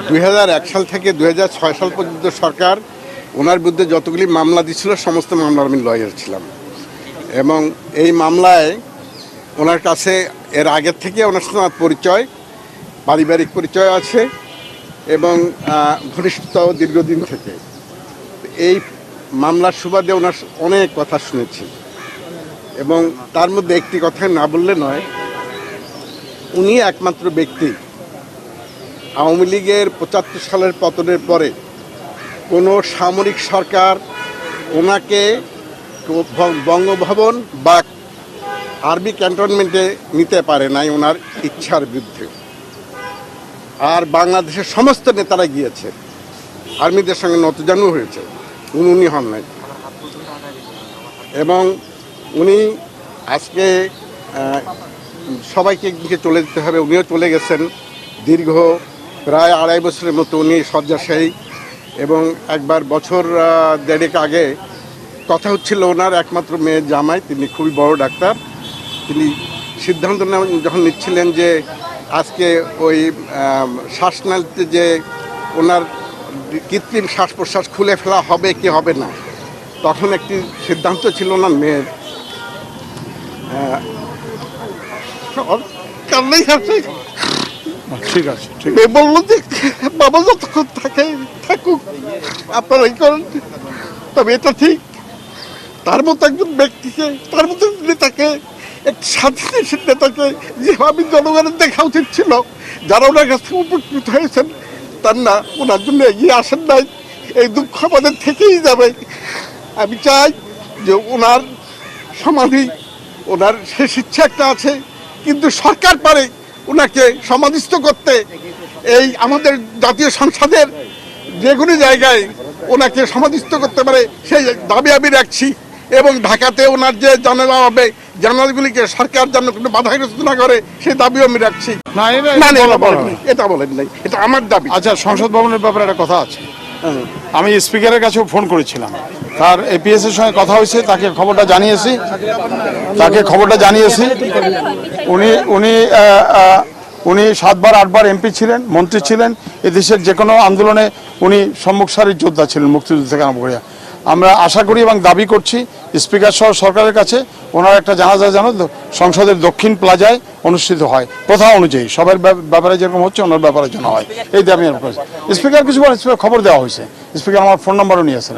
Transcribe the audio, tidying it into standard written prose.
2001 সাল থেকে 2006 সাল পর্যন্ত সরকার ওনার বিরুদ্ধে যতগুলি মামলা দিয়েছিল সমস্ত মামলার আমি লয়ার ছিলাম এবং এই মামলায় ওনার কাছে এর আগের থেকে ওনার সাথে আমার পরিচয়, পারিবারিক পরিচয় আছে এবং ঘনিষ্ঠতাও দীর্ঘদিন থেকে। এই মামলার সুবাদে ওনার অনেক কথা শুনেছি এবং তার মধ্যে একটি কথা না বললে নয়, উনি একমাত্র ব্যক্তি আওয়ামী লীগের 75 সালের পতনের পরে কোনো সামরিক সরকার ওনাকে বঙ্গভবন বা আর্মি ক্যান্টনমেন্টে নিতে পারে নাই ওনার ইচ্ছার বিরুদ্ধে। আর বাংলাদেশের সমস্ত নেতারা গিয়েছে, আর্মিদের সঙ্গে নতজানু হয়েছে, উনি হন নাই। এবং উনি আজকে সবাইকে দিকে চলে যেতে হবে, উনিও চলে গেছেন। দীর্ঘ প্রায় 2.5 বছরের মতো উনি শয্যাশায়ী এবং একবার বছর দেড়েক আগে কথা হচ্ছিল ওনার একমাত্র মেয়ের জামাই, তিনি খুবই বড় ডাক্তার, তিনি সিদ্ধান্ত যখন নিচ্ছিলেন যে আজকে ওই শ্বাসনালীতে যে ওনার কৃত্রিম শ্বাস প্রশ্বাস খুলে ফেলা হবে কি হবে না, তখন একটি সিদ্ধান্ত ছিল ওনার মেয়ের। ঠিক আছে, বললো যে বাবা যতক্ষণ থাকুক আপনারা এই করেন, তবে এটা ঠিক তার মতো একজন ব্যক্তিকে, তার মতো নেতাকে, এক স্বাধীন দেশের নেতাকে যেভাবে জনগণের দেখা উচিত ছিল, যারা ওনার কাছ থেকে উপকৃত হয়েছেন তার না ওনার জন্য এগিয়ে আসেন নাই, এই দুঃখ আমাদের থেকেই যাবে। আমি চাই যে ওনার সমাধি, ওনার শেষ ইচ্ছা একটা আছে, কিন্তু সরকার পারে ওনাকে সমাধিস্থ করতে। এই আমাদের জাতীয় সংসদের যে কোনো জায়গায় ওনাকে সমাধিস্থ করতে পারে সেই দাবি আমি রাখছি এবং ঢাকাতে ওনার যে জানালা হবে, জানালাগুলিকে সরকার যেন কোনো বাধাগ্রস্ত না করে সেই দাবিও আমি রাখছি। এটা বলেন নাই, এটা আমার দাবি। আচ্ছা, সংসদ ভবনের ব্যাপারে একটা কথা আছে। আমি স্পিকারের কাছেও ফোন করেছিলাম, তার এপিএস এর সঙ্গে কথা হয়েছে, তাকে খবরটা জানিয়েছি। উনি 7বার 8বার এমপি ছিলেন, মন্ত্রী ছিলেন, এদেশের যে কোনো আন্দোলনে উনি সম্মুখ সারির যোদ্ধা ছিলেন, মুক্তিযুদ্ধ থেকে আরম্ভ করে। আমরা আশা করি এবং দাবি করছি স্পিকার সহ সরকারের কাছে ওনার একটা জানাজা যেন সংসদের দক্ষিণ প্লাজায় অনুষ্ঠিত হয়, প্রথা অনুযায়ী সবার ব্যাপারে যেরকম হচ্ছে ওনার ব্যাপারে যেন হয়, এই দাবি আমি করছি। স্পিকার কিছু বলেন, স্পিকার খবর দেওয়া হয়েছে, স্পিকার আমার ফোন নাম্বারও নিয়েছেন।